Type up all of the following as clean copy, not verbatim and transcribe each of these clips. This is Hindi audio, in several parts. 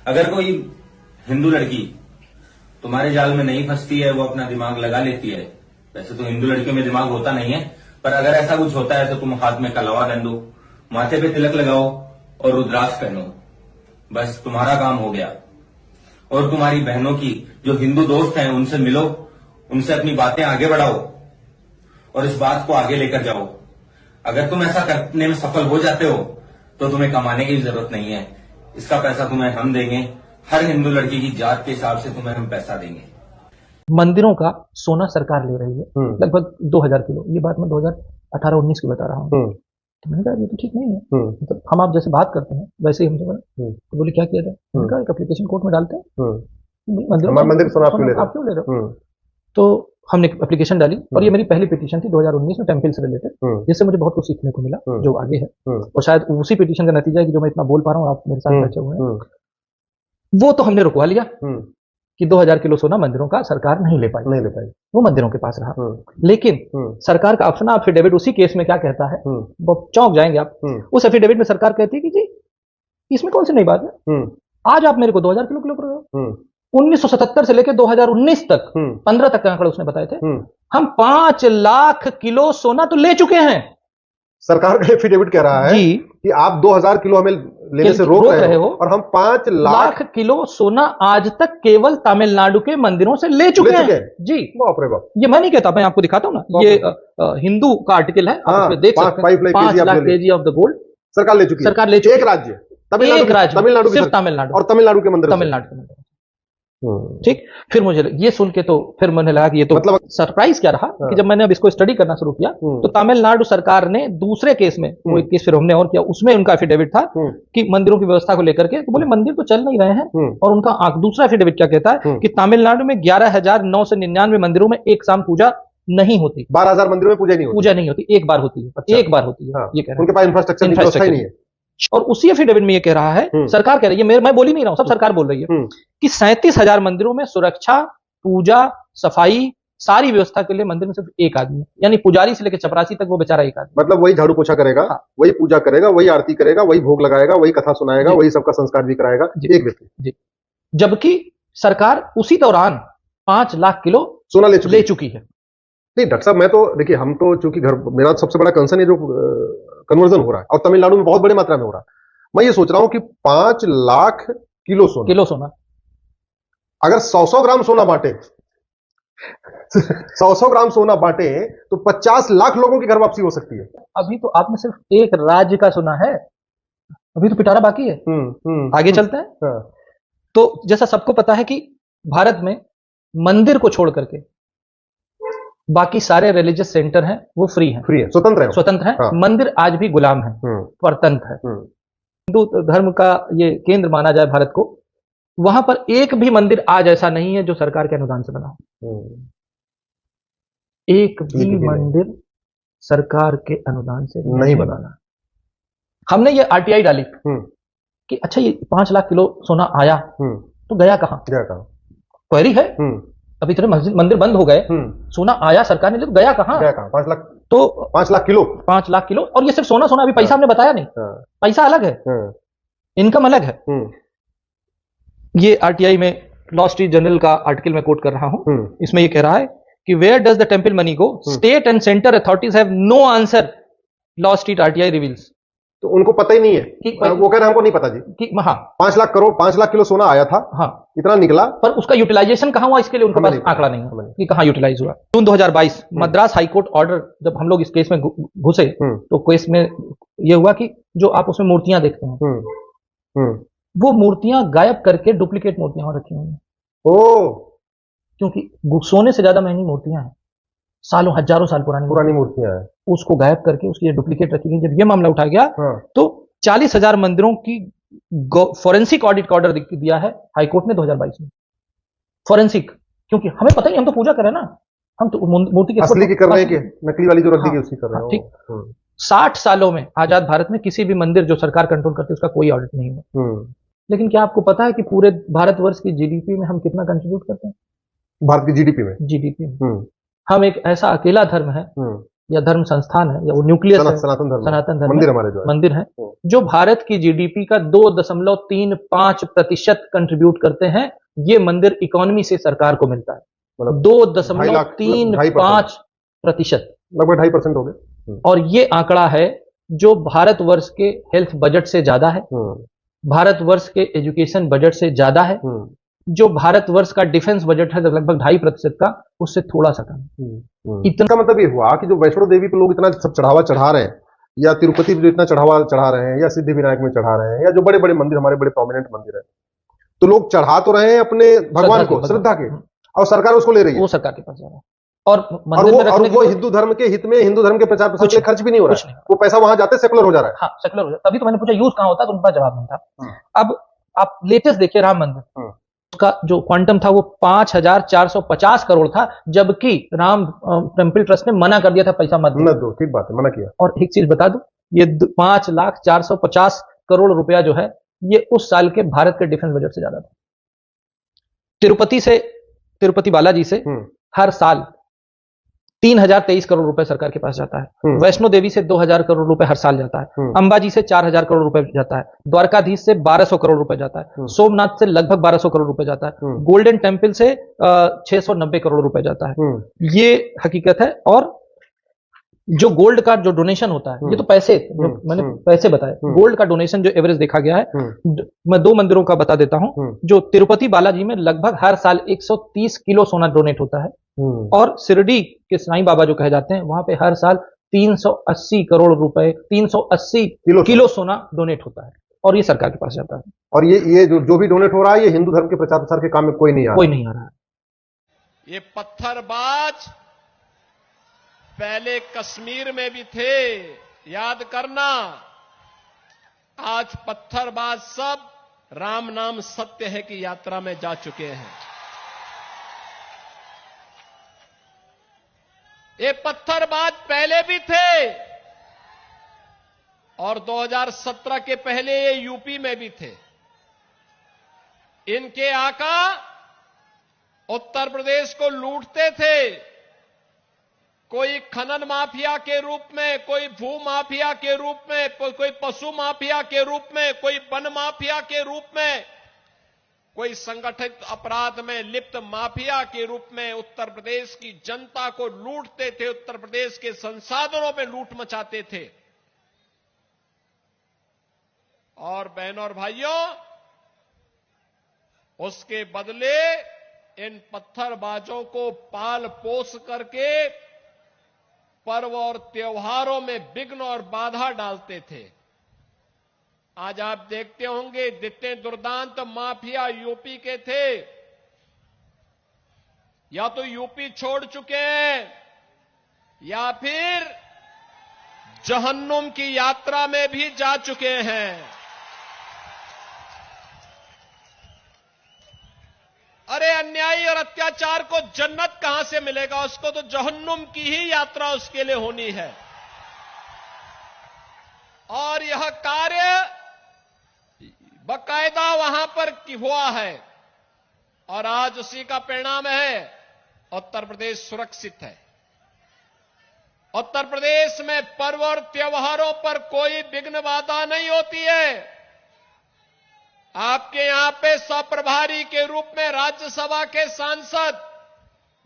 अगर कोई हिंदू लड़की तुम्हारे जाल में नहीं फंसती है, वो अपना दिमाग लगा लेती है। वैसे तो हिंदू लड़कियों में दिमाग होता नहीं है, पर अगर ऐसा कुछ होता है तो तुम हाथ में कलवा दंडो, माथे पे तिलक लगाओ और रुद्राक्ष पहनो, बस तुम्हारा काम हो गया। और तुम्हारी बहनों की जो हिंदू दोस्त हैं उनसे मिलो, उनसे अपनी बातें आगे बढ़ाओ और इस बात को आगे लेकर जाओ। अगर तुम ऐसा करने में सफल हो जाते हो तो तुम्हें कमाने की जरूरत नहीं है, इसका पैसा तुम्हें हम देंगे। हर हिंदू लड़की की जात के हिसाब से तुम्हें हम पैसा देंगे। मंदिरों का सोना सरकार ले रही है लगभग 2000 किलो। ये बात मैं 2018-19 की बता रहा हूँ। तो मैंने कहा ये तो ठीक नहीं है। मतलब हम आप जैसे बात करते हैं वैसे ही हमसे बोला। तो बोले क्या किया जाए? मैंने कहा एक एप्लीकेशन कोर्ट में डालते हैं, मंदिर सोना आप क्यों ले रहे हो? तो हमने एप्लीकेशन डाली और ये मेरी पहली पिटीशन थी 2019 में टेम्पल से रिलेटेड, जिससे मुझे बहुत कुछ सीखने को मिला जो आगे है। और शायद उसी पिटीशन का नतीजा है कि जो मैं इतना बोल पा रहा हूँ, आप मेरे साथ बैठे हुए हैं। वो तो हमने रुकवा लिया कि 2000 किलो सोना मंदिरों का सरकार नहीं ले पाई, वो मंदिरों के पास रहा। लेकिन सरकार का ऑप्शन एफिडेविट उसी केस में क्या कहता है, वो चौंक जाएंगे आप। उस एफिडेविट में सरकार कहती है कि जी इसमें कौन सी नई बात है, आज आप मेरे को 2000 किलो किलो कर रहे हो। 1977 से लेकर 2019 तक 15 तक का आंकड़ा उसने बताए थे, हम 5 लाख किलो सोना तो ले चुके हैं। सरकार का एफिडेविट कह रहा है कि आप 2000 किलो हमें लेने से रोक रहे हो और हम 5 लाख किलो सोना आज तक केवल तमिलनाडु के मंदिरों से ले चुके हैं। जी बाप रे बाप। ये मैं नहीं कहता, मैं आपको दिखाता हूं ना, ये हिंदू का आर्टिकल है, आप देख सकते हैं। 5 lakh KG of the gold सरकार ले चुकी है। एक राज्य तमिलनाडु, सिर्फ तमिलनाडु और तमिलनाडु के मंदिर, ठीक। फिर मुझे ये सुन के तो फिर मैंने लगा कि ये तो मतलब सरप्राइज क्या रहा कि जब मैंने अब इसको स्टडी करना शुरू किया तो तमिलनाडु सरकार ने दूसरे केस में, वो एक केस फिर हमने और किया, उसमें उनका एफिडेविट था कि मंदिरों की व्यवस्था को लेकर के, तो बोले मंदिर तो चल नहीं रहे हैं। और उनका दूसरा एफिडेविट क्या कहता है कि तमिलनाडु में 11,999 मंदिरों में एक शाम पूजा नहीं होती, 12,000 मंदिरों में पूजा नहीं होती, एक बार होती है, एक बार होती है। ये कह रहे हैं उनके पास इंफ्रास्ट्रक्चर नहीं है। और उसी एफिडेविट में ये कह रहा है, सरकार कह रही है, मैं बोल ही नहीं रहा हूं, सब सरकार बोल रही है कि 37,000 मंदिरों में सुरक्षा, पूजा, सफाई, सारी व्यवस्था के लिए मंदिर में सिर्फ एक आदमी है, यानी पुजारी से लेकर चपरासी तक वो बेचारा एक आदमी। मतलब वही झाड़ू पोछा करेगा, वही पूजा करेगा, वही आरती करेगा, वही भोग लगाएगा, वही कथा सुनाएगा, वही सबका संस्कार भी कराएगा, एक व्यक्ति। जबकि सरकार उसी दौरान 5 लाख किलो सोना ले चुकी है। नहीं डॉक्टर साहब, मैं तो देखिए, हम तो चूंकि मेरा सबसे बड़ा कंसर्न है जो कन्वर्जन हो रहा है और तमिलनाडु में बहुत बड़ी मात्रा में हो रहा है। मैं ये सोच रहा हूं कि 5 लाख किलो सोना अगर 100 ग्राम सोना बांटे 100 ग्राम सोना बांटे तो 50 लाख लोगों की घर वापसी हो सकती है। अभी तो आपने सिर्फ एक राज्य का सुना है, अभी तो पिटारा बाकी है। आगे चलते हैं। तो जैसा सबको पता है कि भारत में मंदिर को छोड़ करके बाकी सारे रिलीजियस सेंटर हैं वो फ्री हैं, स्वतंत्र हैं। मंदिर आज भी गुलाम है, परतंत्र है। हिंदू धर्म का ये केंद्र माना जाए भारत को, वहां पर एक भी मंदिर आज ऐसा नहीं है जो सरकार के अनुदान से बना हो। एक भी मंदिर सरकार के अनुदान से नहीं बनाना। हमने ये आरटीआई डाली कि अच्छा ये 5 लाख किलो सोना आया तो गया कहां? क्वेरी है। अभी इतने मंदिर बंद हो गए, सोना आया सरकार ने, तो गया कहां? 5 लाख, तो 5 लाख किलो 5 लाख किलो। और ये सिर्फ सोना अभी पैसा हमने बताया नहीं, पैसा अलग है, इनकम अलग है। ये आरटीआई में लॉ स्ट्रीट जर्नल का आर्टिकल में कोट कर रहा हूं। इसमें ये कह रहा है कि where does the temple money go, state and centre authorities have no answer, Wall Street RTI reveals. तो उनको पता ही नहीं है कि वो कह रहे हैं हमको नहीं पता जी कि 5 लाख करोड़ 5 लाख किलो सोना आया था, इतना निकला, पर उसका यूटिलाइजेशन कहां हुआ इसके लिए उनके पास आंकड़ा नहीं है कि कहां यूटिलाइज हुआ। जून 2022 मद्रास हाईकोर्ट ऑर्डर, जब हम लोग इस केस में घुसे तो केस में यह हुआ कि जो आप उसमें मूर्तियां देखते हैं वो मूर्तियां गायब करके डुप्लीकेट मूर्तियां रखी हुई हैं। क्योंकि सोने से ज्यादा महंगी मूर्तियां हैं, सालों हजारों साल पुरानी मूर्तियां हैं, उसको गायब करके उसकी डुप्लीकेट रखी गई। जब ये मामला उठा गया तो 40,000 मंदिरों की फॉरेंसिक ऑडिट का ऑर्डर दिया है हाईकोर्ट ने 2022 में। फॉरेंसिक, क्योंकि हमें पता नहीं, हम तो पूजा कर रहे हैं ना, हम तो मूर्ति की असली की कर रहे हैं कि नकली वाली जो रख दी गई उसकी कर रहे हैं। ठीक। 60 सालों में आजाद भारत में किसी भी मंदिर जो सरकार कंट्रोल करती है उसका कोई ऑडिट नहीं हुआ। लेकिन क्या आपको पता है कि पूरे भारतवर्ष की जीडीपी में हम कितना कंट्रीब्यूट करते हैं? भारत की जीडीपी में हम एक ऐसा अकेला धर्म है या धर्म संस्थान है या वो न्यूक्लियस है, सनातन धर्म मंदिर हमारे जो मंदिर है जो भारत की जीडीपी का 2.35% कंट्रीब्यूट करते हैं। ये मंदिर इकोनॉमी से सरकार को मिलता है, 2.35%, लगभग 2.5% हो गए। और ये आंकड़ा है जो भारतवर्ष के हेल्थ बजट से ज्यादा है, भारतवर्ष के एजुकेशन बजट से ज्यादा है, जो भारतवर्ष का डिफेंस बजट है लगभग 2.5% का, उससे थोड़ा सा कम। इतना मतलब ये हुआ कि जो वैष्णो देवी पे लोग इतना सब चढ़ावा चढ़ा रहे हैं, या तिरुपति पे इतना चढ़ावा चढ़ा रहे हैं, या सिद्धि विनायक में चढ़ा रहे हैं, या जो बड़े बड़े मंदिर हमारे बड़े प्रोमिनेंट मंदिर है, तो लोग चढ़ा तो रहे हैं अपने भगवान को, श्रद्धा के, और सरकार उसको ले रही है, वो सरकार के पास जा रहा है। और वो हिंदू धर्म के हित में, हिंदू धर्म के प्रचार प्रसार के लिए खर्च भी नहीं हो रहा है, वो पैसा वहां जाते सेकुलर हो जा रहा है। हाँ, सेकुलर हो जाता है। तभी तो मैंने पूछा यूज कहां होता है, तो उनका जवाब नहीं था। अब आप लेटेस्ट देखिए राम मंदिर, उसका जो क्वांटम था वो 5,450 करोड़ था, जबकि राम टेम्पल ट्रस्ट ने मना कर दिया था पैसा मत दो। ठीक बात है, मना किया। और एक चीज बता दूं, ये 5,450 करोड़ रुपया जो है ये उस साल के भारत के डिफेंस बजट से ज्यादा था। तिरुपति बालाजी से हर साल 3,023 करोड़ रुपए सरकार के पास जाता है। वैष्णो देवी से 2,000 करोड़ रुपए हर साल जाता है। अंबाजी से 4,000 करोड़ रुपए जाता है। द्वारकाधीश से 1,200 करोड़ रुपए जाता है। सोमनाथ से लगभग 1,200 करोड़ रुपए जाता है। गोल्डन टेम्पल से 690 करोड़ रुपए जाता है। ये हकीकत है। और जो गोल्ड का जो डोनेशन होता है, ये तो पैसे, मैंने पैसे बताए, गोल्ड का डोनेशन जो एवरेज देखा गया है, मैं 2 मंदिरों का बता देता हूं। जो तिरुपति बालाजी में लगभग हर साल 130 किलो सोना डोनेट होता है, और शिरडी के साईं बाबा जो कहे जाते हैं, वहां पे हर साल 380 करोड़ रुपए, 380 किलो सोना डोनेट होता है, और ये सरकार के पास जाता है। और ये जो भी डोनेट हो रहा है, ये हिंदू धर्म के प्रचार प्रसार के काम में कोई नहीं आ रहा है। ये पत्थरबाज पहले कश्मीर में भी थे, याद करना। आज पत्थरबाज सब राम नाम सत्य है की यात्रा में जा चुके हैं। ये पत्थरबाज पहले भी थे, और 2017 के पहले ये यूपी में भी थे। इनके आका उत्तर प्रदेश को लूटते थे, कोई खनन माफिया के रूप में, कोई भू माफिया के रूप में, कोई पशु माफिया के रूप में, कोई वन माफिया के रूप में, कोई संगठित अपराध में लिप्त माफिया के रूप में उत्तर प्रदेश की जनता को लूटते थे, उत्तर प्रदेश के संसाधनों में लूट मचाते थे। और बहनों और भाइयों, उसके बदले इन पत्थरबाजों को पाल पोस करके पर्व और त्योहारों में विघ्न और बाधा डालते थे। आज आप देखते होंगे जितने दुर्दांत माफिया यूपी के थे, या तो यूपी छोड़ चुके हैं, या फिर जहन्नुम की यात्रा में भी जा चुके हैं। अरे अन्यायी और अत्याचार को जन्नत कहां से मिलेगा? उसको तो जहन्नुम की ही यात्रा उसके लिए होनी है। और यह कार्य बकायदा वहां पर हुआ है, और आज उसी का परिणाम है उत्तर प्रदेश सुरक्षित है। उत्तर प्रदेश में पर्व और त्योहारों पर कोई विघ्न बाधा नहीं होती है। आपके यहां पे सप्रभारी के रूप में राज्यसभा के सांसद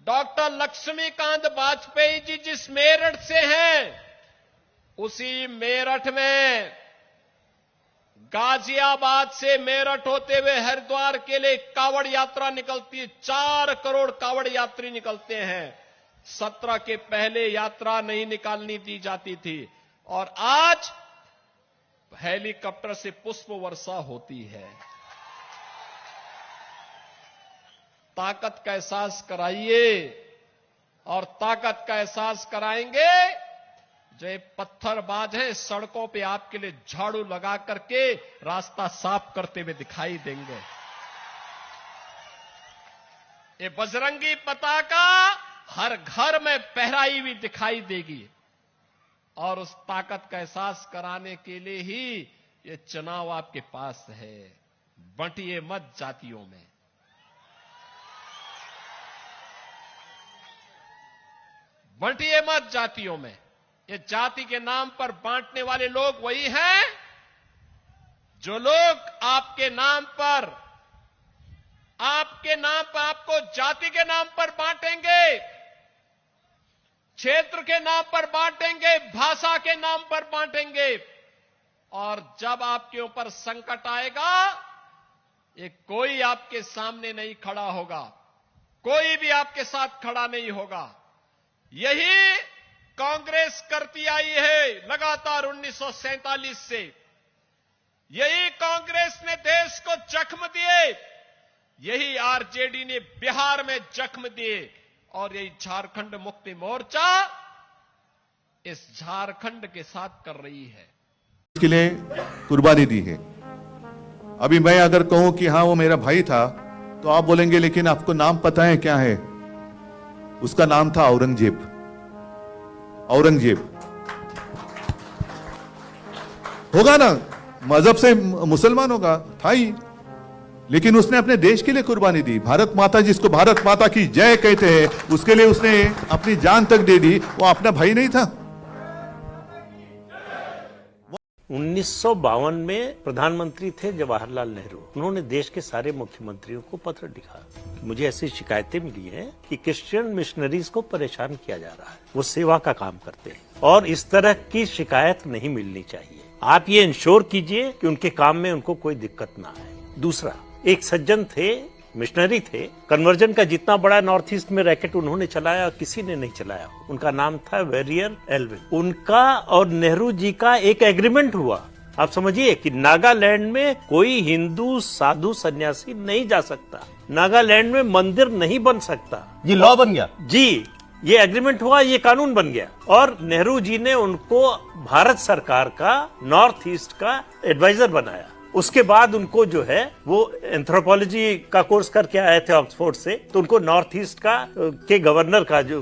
डॉक्टर लक्ष्मीकांत वाजपेयी जी जिस मेरठ से हैं, उसी मेरठ में गाजियाबाद से मेरठ होते हुए हरिद्वार के लिए कावड़ यात्रा निकलती है। 4 करोड़ कावड़ यात्री निकलते हैं। 17 के पहले यात्रा नहीं निकालनी दी जाती थी, और आज हेलीकॉप्टर से पुष्प वर्षा होती है। ताकत का एहसास कराइए, और ताकत का एहसास कराएंगे जो ये पत्थरबाज हैं, सड़कों पे आपके लिए झाड़ू लगा करके रास्ता साफ करते हुए दिखाई देंगे। ये बजरंगी पताका हर घर में फहराई हुई दिखाई देगी, और उस ताकत का एहसास कराने के लिए ही ये चुनाव आपके पास है। बंटिए मत जातियों में, बंटिए मत जातियों में। ये जाति के नाम पर बांटने वाले लोग वही हैं जो लोग आपके नाम पर आपको जाति के नाम पर बांटेंगे, क्षेत्र के नाम पर बांटेंगे, भाषा के नाम पर बांटेंगे, और जब आपके ऊपर संकट आएगा ये कोई आपके सामने नहीं खड़ा होगा, कोई भी आपके साथ खड़ा नहीं होगा। यही कांग्रेस करती आई है लगातार 1947 से। यही कांग्रेस ने देश को जख्म दिए, यही आरजेडी ने बिहार में जख्म दिए, और यही झारखंड मुक्ति मोर्चा इस झारखंड के साथ कर रही है। इसके लिए कुर्बानी दी है। अभी मैं अगर कहूं कि हाँ वो मेरा भाई था, तो आप बोलेंगे लेकिन आपको नाम पता है क्या है? उसका नाम था औरंगजेब। औरंगजेब होगा ना, मजहब से मुसलमान होगा, था ही, लेकिन उसने अपने देश के लिए कुर्बानी दी। भारत माता, जिसको भारत माता की जय कहते हैं, उसके लिए उसने अपनी जान तक दे दी। वो अपना भाई नहीं था? 1952 में प्रधानमंत्री थे जवाहरलाल नेहरू। उन्होंने देश के सारे मुख्यमंत्रियों को पत्र लिखा। मुझे ऐसी शिकायतें मिली हैं कि क्रिश्चियन मिशनरीज को परेशान किया जा रहा है, वो सेवा का काम करते हैं, और इस तरह की शिकायत नहीं मिलनी चाहिए। आप ये इंश्योर कीजिए कि उनके काम में उनको कोई दिक्कत ना आए। दूसरा, एक सज्जन थे, मिशनरी थे, कन्वर्जन का जितना बड़ा नॉर्थ ईस्ट में रैकेट उन्होंने चलाया किसी ने नहीं चलाया। उनका नाम था वेरियर एल्विन। उनका और नेहरू जी का एक एग्रीमेंट हुआ। आप समझिए कि नागालैंड में कोई हिंदू साधु सन्यासी नहीं जा सकता, नागालैंड में मंदिर नहीं बन सकता। ये लॉ बन गया जी, ये एग्रीमेंट हुआ, ये कानून बन गया। और नेहरू जी ने उनको भारत सरकार का नॉर्थ ईस्ट का एडवाइजर बनाया। उसके बाद उनको जो है वो एंथ्रोपोलॉजी का कोर्स करके आए थे ऑक्सफोर्ड से, तो उनको नॉर्थ ईस्ट का के गवर्नर का, जो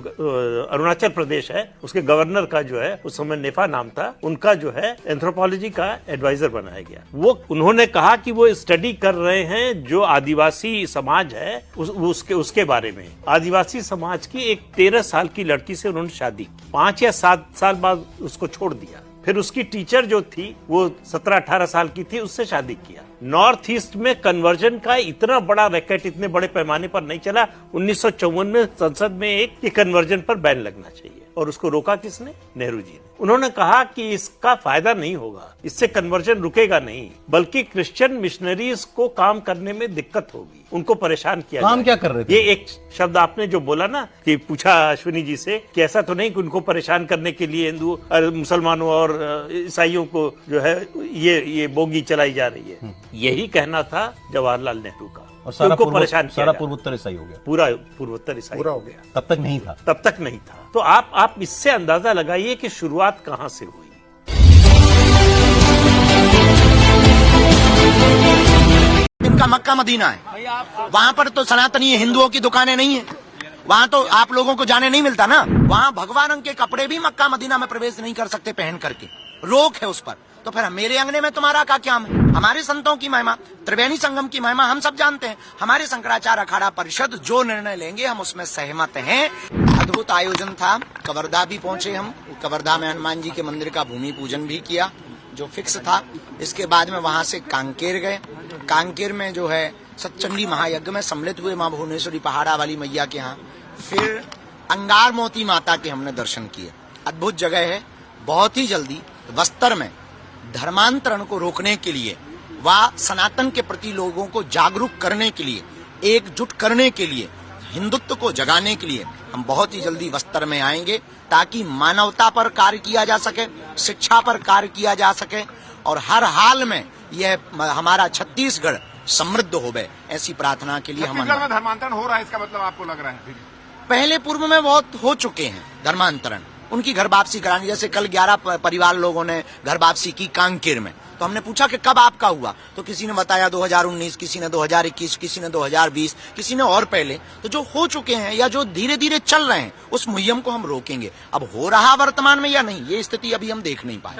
अरुणाचल प्रदेश है उसके गवर्नर का जो है उस समय नेफा नाम था, उनका जो है एंथ्रोपोलॉजी का एडवाइजर बनाया गया। वो उन्होंने कहा कि वो स्टडी कर रहे हैं जो आदिवासी समाज है उसके बारे में। आदिवासी समाज की एक 13 साल की लड़की से उन्होंने शादी की, 5 या 7 साल बाद उसको छोड़ दिया। फिर उसकी टीचर जो थी वो 17-18 साल की थी, उससे शादी किया। नॉर्थ ईस्ट में कन्वर्जन का इतना बड़ा रैकेट इतने बड़े पैमाने पर नहीं चला। 1954 में संसद में एक कन्वर्जन पर बैन लगना चाहिए, और उसको रोका किसने? नेहरू जी ने। उन्होंने कहा कि इसका फायदा नहीं होगा, इससे कन्वर्जन रुकेगा नहीं, बल्कि क्रिश्चियन मिशनरीज को काम करने में दिक्कत होगी, उनको परेशान किया। काम क्या कर रहे थे? ये एक शब्द आपने जो बोला ना कि पूछा अश्विनी जी से कि ऐसा तो नहीं कि उनको परेशान करने के लिए हिंदू मुसलमानों और ईसाइयों को जो है ये बोगी चलाई जा रही है, यही कहना था जवाहरलाल नेहरू का। और सारा परेशान सारा पूर्वोत्तर ईसाई हो गया, पूरा पूर्वोत्तर ईसाई हो गया। तब तक नहीं था, तब तक नहीं था। तो आप इससे अंदाजा लगाइए कि शुरुआत कहां से हुई। इनका मक्का मदीना है, वहाँ पर तो सनातनी हिंदुओं की दुकानें नहीं है, वहाँ तो आप लोगों को जाने नहीं मिलता ना। वहाँ भगवा रंग के कपड़े भी मक्का मदीना में प्रवेश नहीं कर सकते पहन करके, रोक है उस पर। तो फिर मेरे अंगने में तुम्हारा का क्या है? हमारे संतों की महिमा, त्रिवेणी संगम की महिमा हम सब जानते हैं। हमारे शंकराचार्य अखाड़ा परिषद जो निर्णय लेंगे हम उसमें सहमत हैं। अद्भुत आयोजन था, कवर्धा भी पहुंचे हम, कवर्धा में हनुमान जी के मंदिर का भूमि पूजन भी किया जो फिक्स था। इसके बाद में वहां से कांकेर गए। कांकेर में जो है सतचंडी महायज्ञ में सम्मिलित हुए मां भुवनेश्वरी पहाड़ा वाली मैया के यहाँ। फिर अंगार मोती माता के हमने दर्शन किए। अद्भुत जगह है। बहुत ही जल्दी बस्तर में धर्मांतरण को रोकने के लिए व सनातन के प्रति लोगों को जागरूक करने के लिए, एकजुट करने के लिए, हिंदुत्व को जगाने के लिए हम बहुत ही जल्दी बस्तर में आएंगे, ताकि मानवता पर कार्य किया जा सके, शिक्षा पर कार्य किया जा सके, और हर हाल में यह हमारा छत्तीसगढ़ समृद्ध होवे, ऐसी प्रार्थना के लिए हम। छत्तीसगढ़ में धर्मांतरण हो रहा है, इसका मतलब आपको लग रहा है? पहले पूर्व में बहुत हो चुके हैं धर्मांतरण, उनकी घर वापसी करानी। जैसे कल 11 परिवार लोगों ने घर वापसी की कांकेर में, तो हमने पूछा कि कब आपका हुआ, तो किसी ने बताया 2019, किसी ने 2021, किसी ने 2020, किसी ने और पहले। तो जो हो चुके हैं या जो धीरे धीरे चल रहे हैं उस मुहिम को हम रोकेंगे। अब हो रहा वर्तमान में या नहीं, ये स्थिति अभी हम देख नहीं पाए।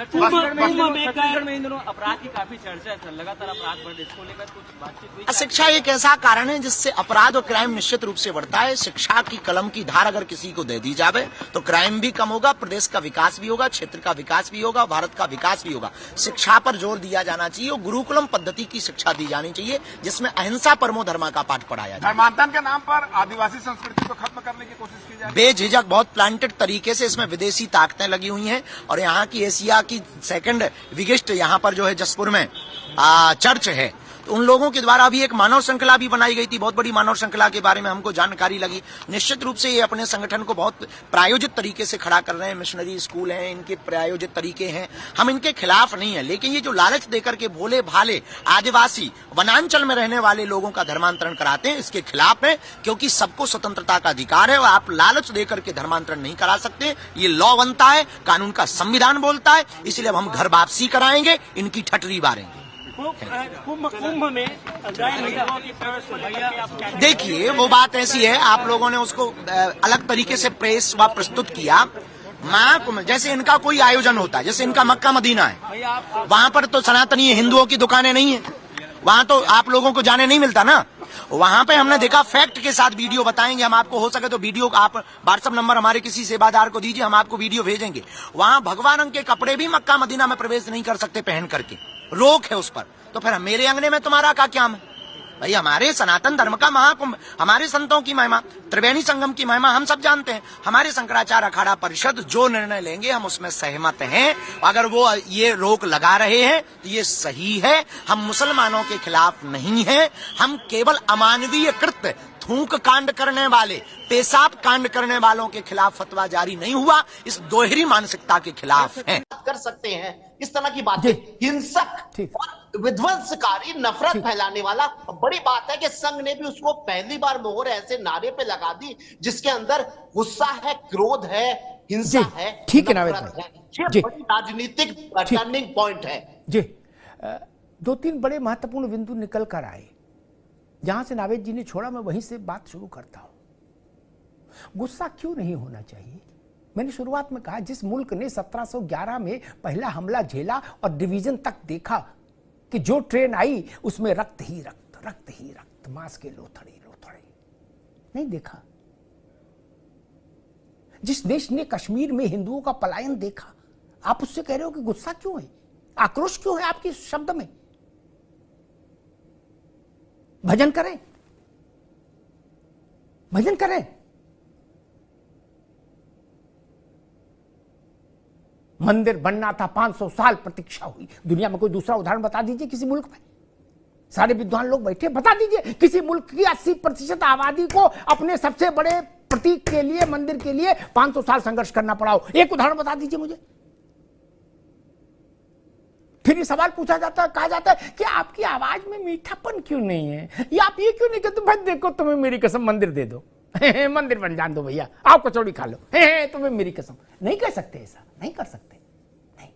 अपराध की काफी चर्चा है, लगातार अपराध बढ़, इसको लेकर कुछ बातचीत हुई? शिक्षा एक ऐसा कारण है जिससे अपराध और क्राइम निश्चित रूप से बढ़ता है। शिक्षा की कलम की धार अगर किसी को दे दी जाए तो क्राइम भी कम होगा, प्रदेश का विकास भी होगा, क्षेत्र का विकास भी होगा, भारत का विकास भी होगा। शिक्षा पर जोर दिया जाना चाहिए और गुरुकुलम पद्धति की शिक्षा दी जानी चाहिए जिसमें अहिंसा परमो धर्मा का पाठ पढ़ाया जाए। धर्मांतरण के नाम पर आदिवासी संस्कृति को खत्म करने की कोशिश की जाए। बेझिझक बहुत प्लांटेड तरीके से इसमें विदेशी ताकतें लगी हुई हैं और यहाँ की एशिया की सेकंड बिगेस्ट यहाँ पर जो है जसपुर में चर्च है, तो उन लोगों के द्वारा अभी एक मानव श्रृंखला भी बनाई गई थी, बहुत बड़ी मानव श्रृंखला के बारे में हमको जानकारी लगी। निश्चित रूप से ये अपने संगठन को बहुत प्रायोजित तरीके से खड़ा कर रहे हैं। मिशनरी स्कूल हैं, इनके प्रायोजित तरीके हैं, हम इनके खिलाफ नहीं है। लेकिन ये जो लालच देकर के भोले भाले आदिवासी वनांचल में रहने वाले लोगों का धर्मांतरण कराते हैं, इसके खिलाफ है, क्योंकि सबको स्वतंत्रता का अधिकार है और आप लालच देकर के धर्मांतरण नहीं करा सकते। ये लॉ बनता है, कानून का संविधान बोलता है, इसलिए अब हम घर वापसी कराएंगे, इनकी ठटरी बारेंगे। कुंभ में देखिए वो बात ऐसी है, आप लोगों ने उसको अलग तरीके से प्रेस व प्रस्तुत किया। जैसे इनका कोई आयोजन होता है, जैसे इनका मक्का मदीना है, वहां पर तो सनातनी हिंदुओं की दुकानें नहीं है, वहां तो आप लोगों को जाने नहीं मिलता ना। वहां पे हमने देखा, फैक्ट के साथ वीडियो बताएंगे हम आपको, हो सके तो वीडियो आप व्हाट्सएप नंबर हमारे किसी सेवादार को दीजिए, हम आपको वीडियो भेजेंगे। वहां भगवा रंग के कपड़े भी मक्का मदीना में प्रवेश नहीं कर सकते पहन करके, रोक है उस पर। तो फिर मेरे अंगने में तुम्हारा क्या क्या है भाई? हमारे सनातन धर्म का महाकुंभ, हमारे संतों की महिमा, त्रिवेणी संगम की महिमा हम सब जानते हैं। हमारे शंकराचार्य अखाड़ा परिषद जो निर्णय लेंगे हम उसमें सहमत हैं। अगर वो ये रोक लगा रहे हैं तो ये सही है। हम मुसलमानों के खिलाफ नहीं हैं, हम केवल अमानवीय कृत्य, थूक कांड करने वाले, पेशाब कांड करने वालों के खिलाफ फतवा जारी नहीं हुआ, इस दोहरी मानसिकता के खिलाफ हैं। कर सकते हैं इस तरह की बातें, हिंसक और विध्वंसकारी नफरत फैलाने वाला। बड़ी बात है कि संघ ने भी उसको पहली बार मोहर ऐसे नारे पे लगा दी जिसके अंदर गुस्सा है, क्रोध है, हिंसा है, ठीक है नावेद भाई, ये बड़ी राजनीतिक टर्निंग पॉइंट है जी। दो तीन बड़े महत्वपूर्ण बिंदु निकल कर आए, जहां से नावेद जी ने छोड़ा मैं वहीं से बात शुरू करता हूं। गुस्सा क्यों नहीं होना चाहिए? मैंने शुरुआत में कहा, जिस मुल्क ने 1711 में पहला हमला झेला और डिवीजन तक देखा कि जो ट्रेन आई उसमें रक्त ही रक्त, रक्त ही रक्त, मांस के लोथड़े लोथड़े, नहीं देखा। जिस देश ने कश्मीर में हिंदुओं का पलायन देखा, आप उससे कह रहे हो कि गुस्सा क्यों है, आक्रोश क्यों है आपके शब्द में? भजन करें, भजन करें। मंदिर बनना था, 500 साल प्रतीक्षा हुई। दुनिया में कोई दूसरा उदाहरण बता दीजिए किसी मुल्क में। सारे विद्वान लोग बैठे, बता दीजिए किसी मुल्क की 80% आबादी को अपने सबसे बड़े प्रतीक के लिए, मंदिर के लिए 500 साल संघर्ष करना पड़ा हो। एक उदाहरण बता दीजिए मुझे। फिर ये सवाल पूछा जाता है, कहा जाता है कि आपकी आवाज में मीठापन क्यों नहीं है, या आप ये क्यों नहीं कहते भाई देखो तुम्हें मेरी कसम मंदिर दे दो, मंदिर बन जान दो भैया, आप कचौड़ी खा लो, तुम्हें मेरी कसम। नहीं कह सकते, ऐसा नहीं कर सकते, नहीं।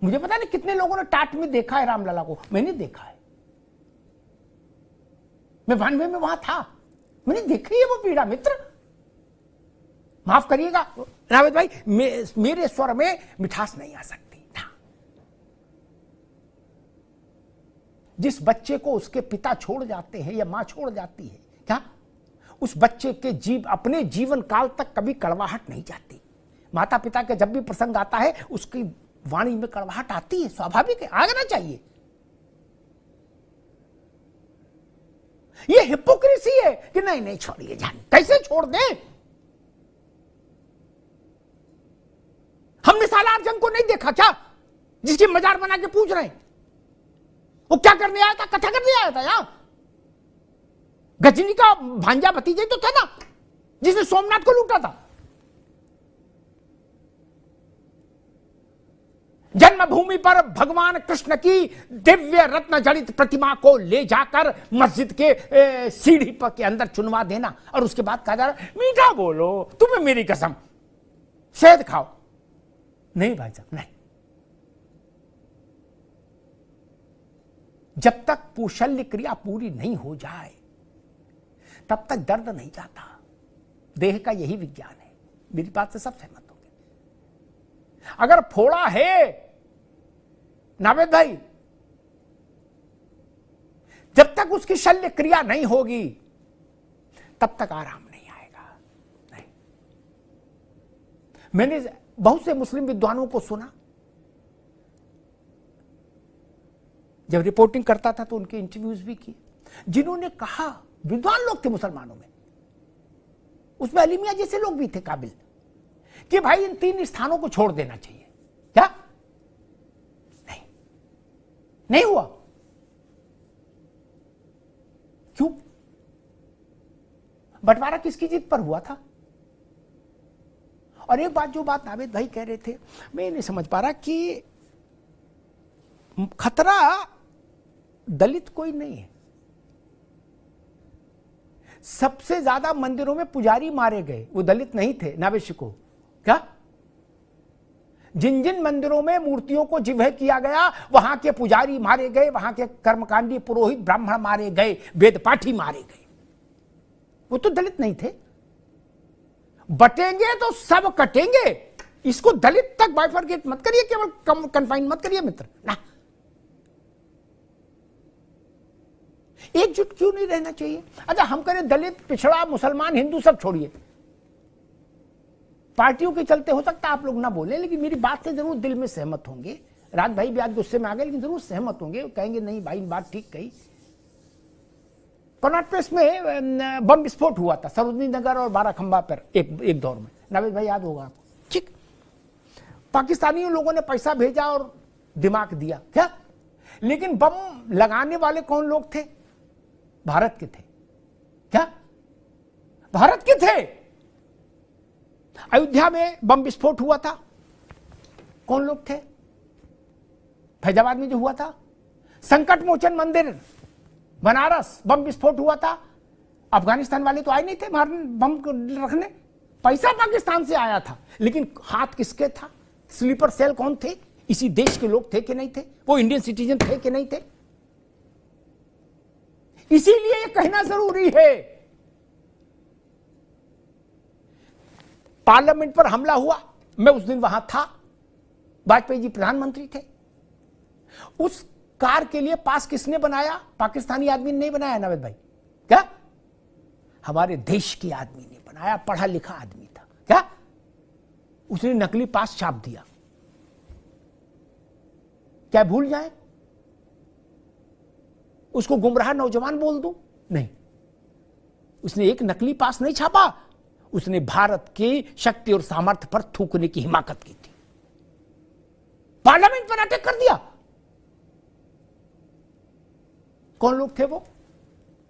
मुझे पता नहीं कितने लोगों ने टाट में देखा है रामलला को, मैंने देखा है। मैं 92 में वहां था, मैंने देखी है वो पीड़ा। मित्र माफ करिएगा नावेद भाई, मेरे स्वर में मिठास नहीं आ सकती। जिस बच्चे को उसके पिता छोड़ जाते हैं या मां छोड़ जाती है, क्या उस बच्चे के अपने जीवन काल तक कभी कड़वाहट नहीं जाती? माता पिता के जब भी प्रसंग आता है उसकी वाणी में कड़वाहट आती है, स्वाभाविक है, आना चाहिए। ये हिपोक्रेसी है कि नहीं नहीं छोड़िए जान, कैसे छोड़ दे? हमने सालार जंग को नहीं देखा क्या, जिसकी मजार बना के पूछ रहे हैं? वो क्या करने आया था? कथा करने आया था यार। गजनी का भांजा भतीजे तो था ना जिसने सोमनाथ को लूटा था। जन्मभूमि पर भगवान कृष्ण की दिव्य रत्न जड़ित प्रतिमा को ले जाकर मस्जिद के सीढ़ी पर के अंदर चुनवा देना, और उसके बाद कहा जा रहा मीठा बोलो, तुम्हें मेरी कसम, शहद खाओ। नहीं भाई साहब नहीं, जब तक पुशल्य क्रिया पूरी नहीं हो जाए तब तक दर्द नहीं जाता। देह का यही विज्ञान है। मेरी बात से सब सहमत होंगे। अगर फोड़ा है नावेद भाई, जब तक उसकी शल्य क्रिया नहीं होगी तब तक आराम नहीं आएगा। नहीं। मैंने बहुत से मुस्लिम विद्वानों को सुना, जब रिपोर्टिंग करता था तो उनके इंटरव्यूज भी किए, जिन्होंने कहा, विद्वान लोग थे मुसलमानों में, उसमें अली मियां जैसे लोग भी थे काबिल, कि भाई इन 3 स्थानों को छोड़ देना चाहिए। क्या? नहीं हुआ। क्यों? बंटवारा किसकी जिद पर हुआ था? और एक बात, जो बात नावेद भाई कह रहे थे, मैं नहीं समझ पा रहा कि खतरा दलित कोई नहीं है। सबसे ज्यादा मंदिरों में पुजारी मारे गए वो दलित नहीं थे, नावेशिको। क्या? जिन जिन मंदिरों में मूर्तियों को जिह्व किया गया वहां के पुजारी मारे गए, वहां के कर्मकांडी पुरोहित ब्राह्मण मारे गए, वेद पाठी मारे गए। वो तो दलित नहीं थे। बटेंगे तो सब कटेंगे। इसको दलित तक बाइफरकेट मत करिए, केवल कन्फाइन मत करिए मित्र ना। एकजुट क्यों नहीं रहना चाहिए? अच्छा, हम करें दलित, पिछड़ा, मुसलमान, हिंदू सब छोड़िए, पार्टियों के चलते हो सकता है आप लोग ना बोले, लेकिन मेरी बात से जरूर दिल में सहमत होंगे। राज भाई भी आज गुस्से में आ गए, लेकिन जरूर सहमत होंगे, कहेंगे नहीं भाई बात ठीक कही। कनॉट प्लेस में बम विस्फोट हुआ था, सरोजनी नगर और बाराखंबा पर एक दौर में, नावेद भाई याद होगा आपको। ठीक, पाकिस्तानी लोगों ने पैसा भेजा और दिमाग दिया, क्या? लेकिन बम लगाने वाले कौन लोग थे? भारत के थे। क्या? भारत के थे। अयोध्या में बम विस्फोट हुआ था, कौन लोग थे? फैजाबाद में जो हुआ था, संकट मोचन मंदिर बनारस बम विस्फोट हुआ था, अफगानिस्तान वाले तो आए नहीं थे बम रखने, पैसा पाकिस्तान से आया था, लेकिन हाथ किसके था? स्लीपर सेल कौन थे? इसी देश के लोग थे कि नहीं थे? वो इंडियन सिटीजन थे कि नहीं थे? इसीलिए ये कहना जरूरी है। पार्लियामेंट पर हमला हुआ, मैं उस दिन वहां था, वाजपेयी जी प्रधानमंत्री थे। उस कार के लिए पास किसने बनाया? पाकिस्तानी आदमी ने नहीं बनाया नावेद भाई। क्या? हमारे देश के आदमी ने बनाया, पढ़ा लिखा आदमी था। क्या? उसने नकली पास छाप दिया। क्या भूल जाए? उसको गुमराह नौजवान बोल दूं? नहीं, उसने एक नकली पास नहीं छापा, उसने भारत की शक्ति और सामर्थ्य पर थूकने की हिमाकत की थी। पार्लियामेंट पर अटैक कर दिया। कौन लोग थे वो?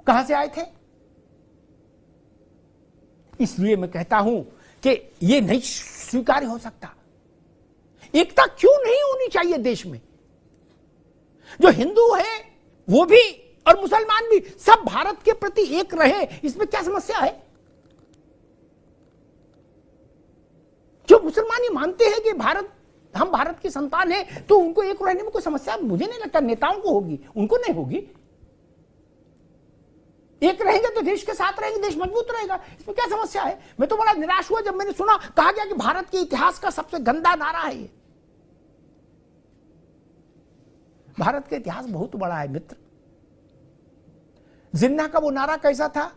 कहां से आए थे? इसलिए मैं कहता हूं कि यह नहीं स्वीकार्य हो सकता। एकता क्यों नहीं होनी चाहिए देश में? जो हिंदू है वो भी और मुसलमान भी, सब भारत के प्रति एक रहे, इसमें क्या समस्या है? जो मुसलमान मानते हैं कि हम भारत की संतान हैं, तो उनको एक रहने में कोई समस्या मुझे नहीं लगता। नेताओं को होगी, उनको नहीं होगी। एक रहेंगे तो देश के साथ रहेंगे, देश मजबूत रहेगा, इसमें क्या समस्या है? मैं तो बड़ा निराश हुआ जब मैंने सुना कहा गया कि भारत के इतिहास का सबसे गंदा नारा है ये। भारत का इतिहास बहुत बड़ा है मित्र। जिन्ना का वो नारा कैसा था?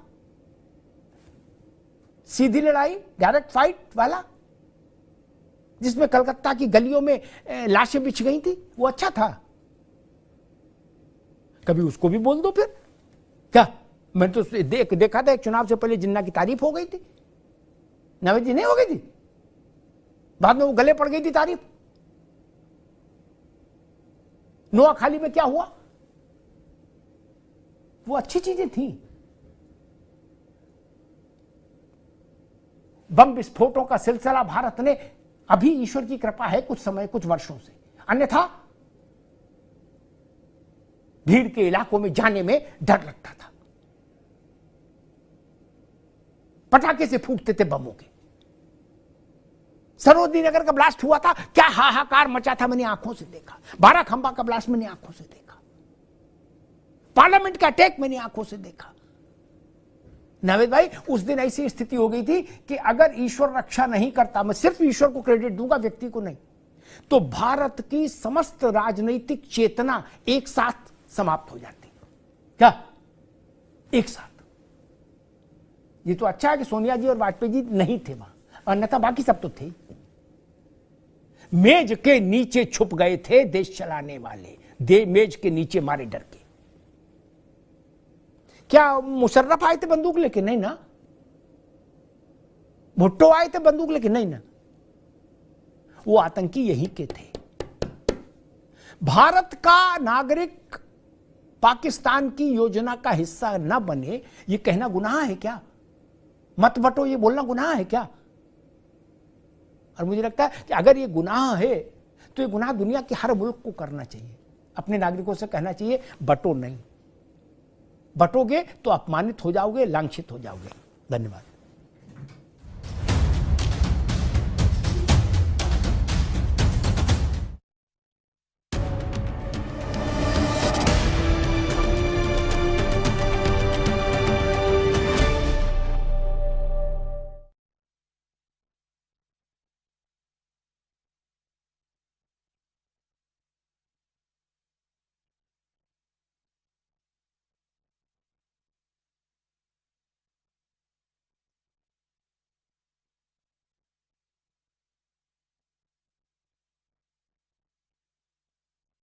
सीधी लड़ाई, डायरेक्ट फाइट वाला, जिसमें कलकत्ता की गलियों में लाशें बिछ गई थी, वो अच्छा था। कभी उसको भी बोल दो फिर। क्या? मैं तो देखा था एक चुनाव से पहले जिन्ना की तारीफ हो गई थी, नावेद जी नहीं हो गई थी, बाद में वो गले पड़ गई थी तारीफ। नोआखाली में क्या हुआ? वो अच्छी चीजें थी। बम विस्फोटों का सिलसिला भारत ने, अभी ईश्वर की कृपा है कुछ समय, कुछ वर्षों से, अन्यथा भीड़ के इलाकों में जाने में डर लगता था। पटाखे से फूटते थे बमों के। सरोजनी नगर का ब्लास्ट हुआ था, क्या हाहाकार मचा था, मैंने आंखों से देखा। बाराखंबा का ब्लास्ट मैंने आंखों से देखा। पार्लियामेंट का अटैक मैंने आंखों से देखा। नावेद भाई, उस दिन ऐसी स्थिति हो गई थी कि अगर ईश्वर रक्षा नहीं करता, मैं सिर्फ ईश्वर को क्रेडिट दूंगा, व्यक्ति को नहीं, तो भारत की समस्त राजनीतिक चेतना एक साथ समाप्त हो जाती। क्या एक साथ? ये तो अच्छा है कि सोनिया जी और वाजपेयी जी नहीं थे वहां, अन्यथा बाकी सब तो थे। मेज के नीचे छुप गए थे देश चलाने वाले, मेज के नीचे मारे डर के। क्या मुशर्रफ आए थे बंदूक लेके? नहीं ना। भुट्टो आए थे बंदूक लेके? नहीं ना। वो आतंकी यहीं के थे। भारत का नागरिक पाकिस्तान की योजना का हिस्सा न बने, ये कहना गुनाह है क्या? मत बटो, ये बोलना गुनाह है क्या? और मुझे लगता है कि अगर ये गुनाह है तो ये गुनाह दुनिया के हर मुल्क को करना चाहिए। अपने नागरिकों से कहना चाहिए बटो नहीं, बटोगे तो अपमानित हो जाओगे, लांछित हो जाओगे। धन्यवाद।